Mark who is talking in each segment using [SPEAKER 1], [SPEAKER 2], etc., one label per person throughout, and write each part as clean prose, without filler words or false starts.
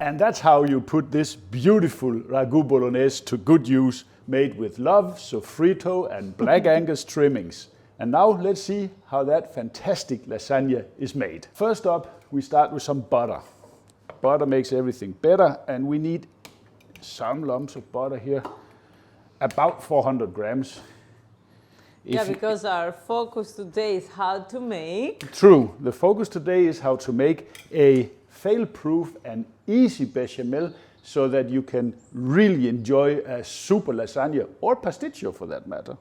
[SPEAKER 1] And that's how you put this beautiful ragu bolognese to good use, made with love, sofrito and black Angus trimmings. And now let's see how that fantastic lasagna is made. First up, we start with some butter. Butter makes everything better, and we need some lumps of butter here, about 400 grams.
[SPEAKER 2] Because our focus today is how to make.
[SPEAKER 1] True, the focus today is how to make a fail-proof and easy bechamel so that you can really enjoy a super lasagna, or pasticcio for that matter,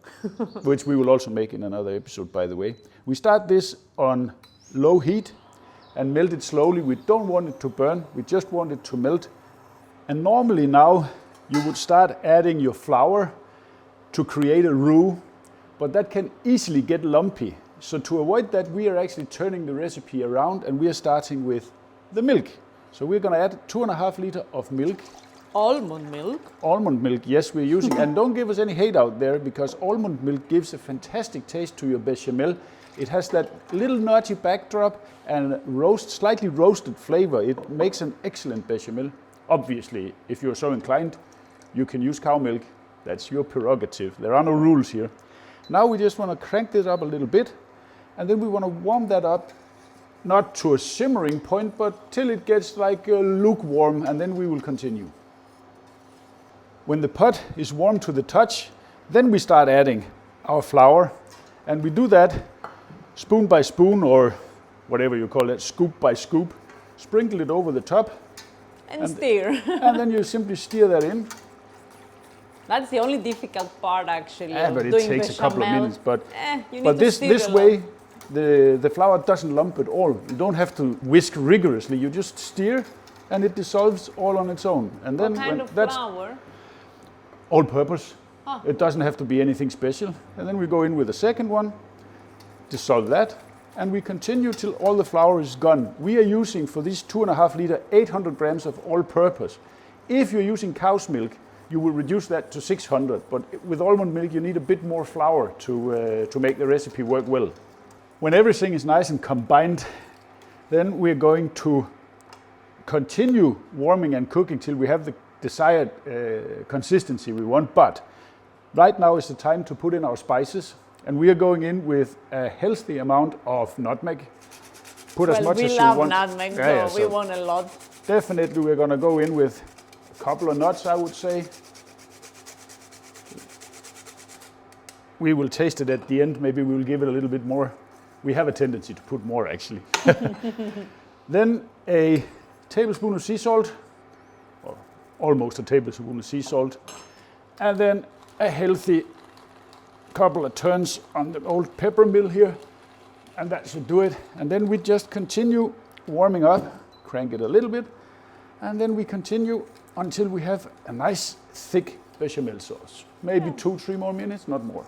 [SPEAKER 1] which we will also make in another episode, by the way. We start this on low heat and melt it slowly. We don't want it to burn, we just want it to melt. And normally now you would start adding your flour to create a roux, but that can easily get lumpy. So to avoid that, we are actually turning the recipe around, and we are starting with the milk. So we're going to add 2.5 liters of milk.
[SPEAKER 2] Almond milk?
[SPEAKER 1] Almond milk, yes, we're using. And don't give us any hate out there, because almond milk gives a fantastic taste to your bechamel. It has that little nutty backdrop and slightly roasted flavor. It makes an excellent bechamel. Obviously, if you're so inclined, you can use cow milk. That's your prerogative. There are no rules here. Now we just want to crank this up a little bit, and then we want to warm that up, not to a simmering point, but till it gets like lukewarm, and then we will continue. When the pot is warm to the touch, then we start adding our flour, and we do that spoon by spoon, or whatever you call it, scoop by scoop. Sprinkle it over the top.
[SPEAKER 2] And stir.
[SPEAKER 1] And then you simply stir that in.
[SPEAKER 2] That's the only difficult part, actually.
[SPEAKER 1] But it
[SPEAKER 2] doing
[SPEAKER 1] takes
[SPEAKER 2] bechamel.
[SPEAKER 1] a couple of minutes. But
[SPEAKER 2] you need to stir
[SPEAKER 1] this way, the flour doesn't lump at all. You don't have to whisk rigorously. You just stir, and it dissolves all on its own. And then
[SPEAKER 2] what kind of flour?
[SPEAKER 1] All purpose. It doesn't have to be anything special. And then we go in with the second one, dissolve that, and we continue till all the flour is gone. We are using, for this 2.5 liters, 800 grams of all purpose. If you're using cow's milk, you will reduce that to 600, but with almond milk you need a bit more flour to make the recipe work well. When everything is nice and combined, then we're going to continue warming and cooking till we have the desired consistency we want. But right now is the time to put in our spices, and we are going in with a healthy amount of nutmeg. Put as much as you want.
[SPEAKER 2] We love nutmeg, so we want a lot.
[SPEAKER 1] Definitely we're going to go in with a couple of nuts, I would say. We will taste it at the end. Maybe we will give it a little bit more. We have a tendency to put more, actually. Then a tablespoon of sea salt, or almost a tablespoon of sea salt, and then a healthy couple of turns on the old pepper mill here, and that should do it. And then we just continue warming up, crank it a little bit, and then we continue until we have a nice thick bechamel sauce. Maybe 2-3 more minutes, not more.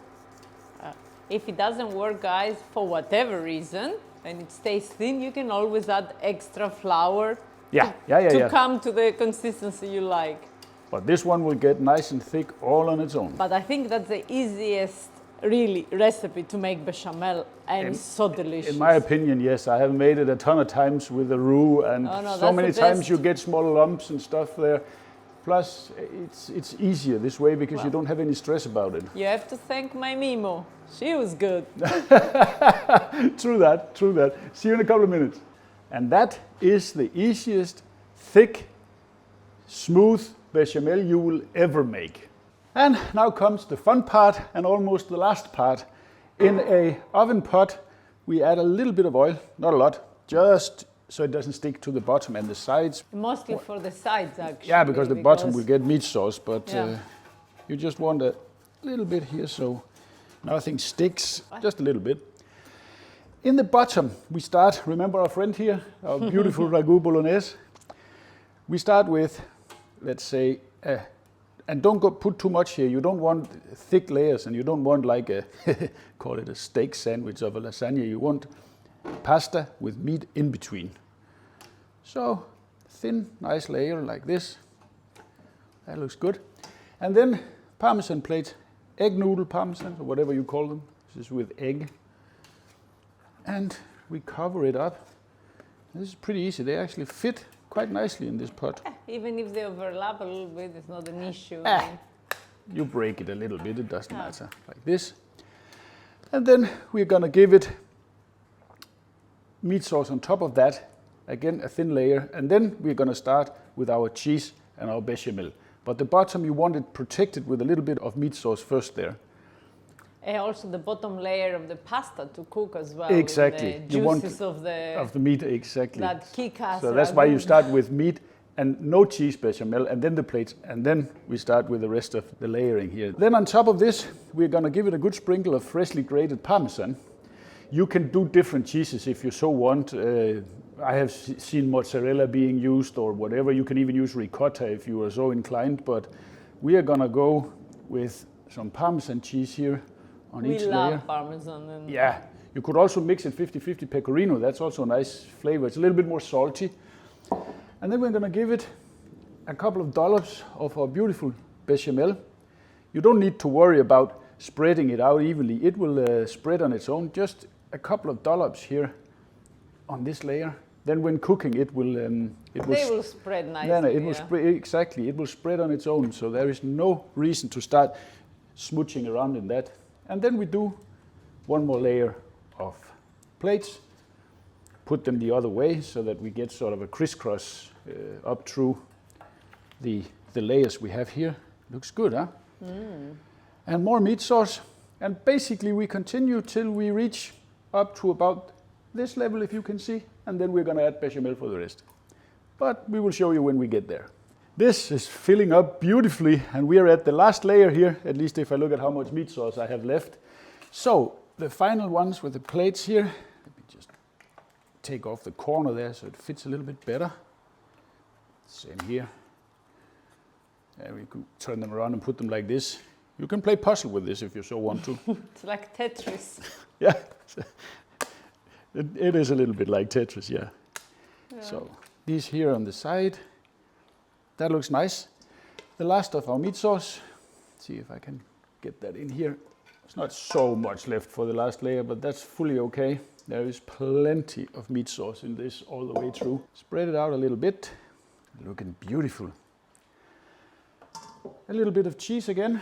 [SPEAKER 2] If it doesn't work, guys, for whatever reason, and it stays thin, you can always add extra flour to come to the consistency you like.
[SPEAKER 1] But this one will get nice and thick all on its own.
[SPEAKER 2] But I think that's the easiest, really, recipe to make bechamel, and it's so delicious.
[SPEAKER 1] In my opinion, yes. I have made it a ton of times with the roux, and so many times you get small lumps and stuff there. Plus, it's easier this way because you don't have any stress about it.
[SPEAKER 2] You have to thank my Mimo. She was good.
[SPEAKER 1] True that. See you in a couple of minutes. And that is the easiest, thick, smooth bechamel you will ever make. And now comes the fun part, and almost the last part. In a oven pot, we add a little bit of oil, not a lot, just so it doesn't stick to the bottom and the sides.
[SPEAKER 2] Mostly for the sides, actually.
[SPEAKER 1] Yeah, because the bottom will get meat sauce, but you just want a little bit here so nothing sticks, just a little bit. In the bottom, we start, remember our friend here, our beautiful ragu bolognese? We start with, let's say, and don't put too much here. You don't want thick layers, and you don't want like a, call it a steak sandwich of a lasagna. You want pasta with meat in between. So, thin, nice layer like this. That looks good. And then parmesan plate, egg noodle parmesan, or whatever you call them. This is with egg. And we cover it up. This is pretty easy. They actually fit quite nicely in this pot.
[SPEAKER 2] Even if they overlap a little bit, it's not an issue.
[SPEAKER 1] You break it a little bit, it doesn't matter, like this. And then we're gonna give it meat sauce on top of that, again a thin layer, and then we're gonna start with our cheese and our bechamel. But the bottom you want it protected with a little bit of meat sauce first there.
[SPEAKER 2] And also the bottom layer of the pasta to cook as well.
[SPEAKER 1] Exactly.
[SPEAKER 2] The juices of the
[SPEAKER 1] meat, exactly.
[SPEAKER 2] That kick us.
[SPEAKER 1] So that's why you start with meat and no cheese bechamel, and then the plates, and then we start with the rest of the layering here. Then on top of this, we're gonna give it a good sprinkle of freshly grated Parmesan. You can do different cheeses if you so want. I have seen mozzarella being used or whatever. You can even use ricotta if you are so inclined, but we are gonna go with some Parmesan cheese here on each layer.
[SPEAKER 2] We love Parmesan. And
[SPEAKER 1] yeah, you could also mix it 50-50 pecorino. That's also a nice flavor. It's a little bit more salty. And then we're gonna give it a couple of dollops of our beautiful bechamel. You don't need to worry about spreading it out evenly. It will spread on its own. Just a couple of dollops here on this layer. Then when cooking, it will
[SPEAKER 2] spread nicely.
[SPEAKER 1] Yeah, it will spread, exactly. It will spread on its own. So there is no reason to start smooching around in that. And then we do one more layer of plates. Put them the other way so that we get sort of a crisscross up through the layers we have here. Looks good, huh? And more meat sauce. And basically we continue till we reach up to about this level, if you can see. And then we're gonna add bechamel for the rest. But we will show you when we get there. This is filling up beautifully, and we are at the last layer here, at least if I look at how much meat sauce I have left. So the final ones with the plates here. Let me just take off the corner there so it fits a little bit better. Same here. And we could turn them around and put them like this. You can play puzzle with this if you so want to.
[SPEAKER 2] It's like Tetris.
[SPEAKER 1] Yeah, it is a little bit like Tetris, yeah. So these here on the side. That looks nice. The last of our meat sauce. Let's see if I can get that in here. There's not so much left for the last layer, but that's fully okay. There is plenty of meat sauce in this all the way through. Spread it out a little bit. Looking beautiful. A little bit of cheese again.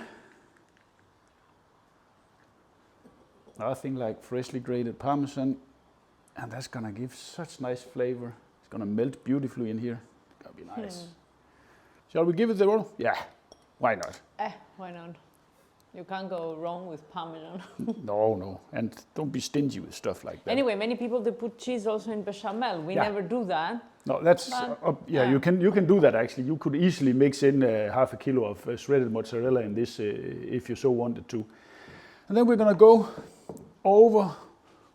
[SPEAKER 1] Nothing like freshly grated Parmesan. And that's gonna give such nice flavor. It's gonna melt beautifully in here. It's gonna be nice. Shall we give it the roll? Yeah, why not?
[SPEAKER 2] Why not? You can't go wrong with Parmesan.
[SPEAKER 1] No, and don't be stingy with stuff like that.
[SPEAKER 2] Anyway, many people, they put cheese also in bechamel. We never do that.
[SPEAKER 1] No, that's, you can do that actually. You could easily mix in half a kilo of shredded mozzarella in this if you so wanted to. And then we're gonna go over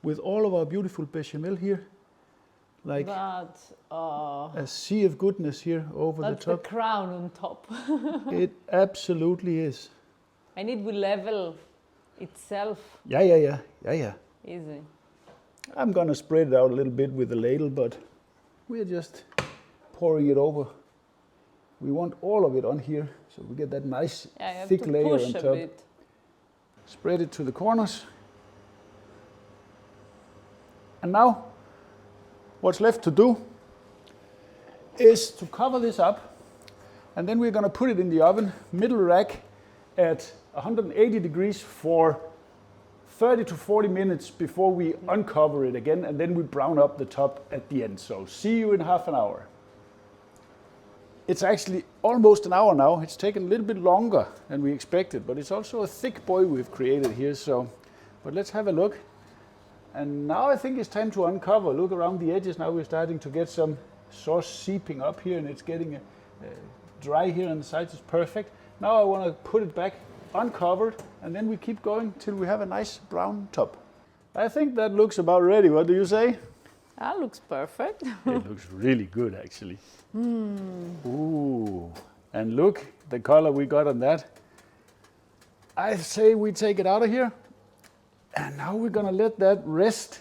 [SPEAKER 1] with all of our beautiful bechamel here. Like a sea of goodness here over the top.
[SPEAKER 2] That's the crown on top.
[SPEAKER 1] It absolutely is.
[SPEAKER 2] And it will level itself.
[SPEAKER 1] Yeah.
[SPEAKER 2] Easy.
[SPEAKER 1] I'm gonna spread it out a little bit with the ladle, but we're just pouring it over. We want all of it on here, so we get that nice thick layer on top. Bit. Spread it to the corners. And now, what's left to do is to cover this up, and then we're gonna put it in the oven, middle rack, at 180 degrees for 30 to 40 minutes before we uncover it again, and then we brown up the top at the end. So see you in half an hour. It's actually almost an hour now. It's taken a little bit longer than we expected, but it's also a thick boy we've created here. But let's have a look. And now I think it's time to uncover. Look around the edges. Now we're starting to get some sauce seeping up here, and it's getting dry here on the sides. It's perfect. Now I want to put it back uncovered, and then we keep going till we have a nice brown top. I think that looks about ready. What do you say?
[SPEAKER 2] That looks perfect.
[SPEAKER 1] It looks really good, actually. Ooh, and look the color we got on that. I say we take it out of here. And now we're gonna let that rest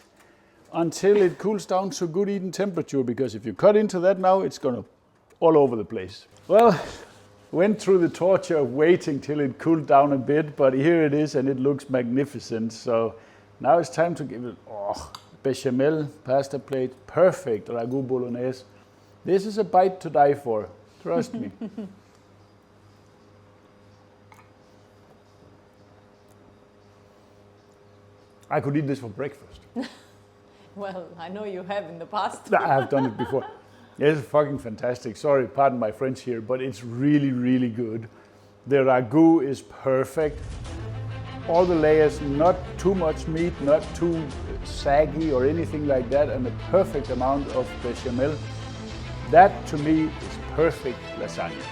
[SPEAKER 1] until it cools down to good eating temperature, because if you cut into that now, it's gonna all over the place. Well, went through the torture of waiting till it cooled down a bit, but here it is and it looks magnificent. So now it's time to give it, bechamel, pasta plate, perfect ragu bolognese. This is a bite to die for, trust me. I could eat this for breakfast.
[SPEAKER 2] Well, I know you have in the past.
[SPEAKER 1] I have done it before. It's fucking fantastic. Sorry, pardon my French here, but it's really, really good. The ragu is perfect. All the layers, not too much meat, not too saggy or anything like that, and a perfect amount of bechamel. That to me is perfect lasagna.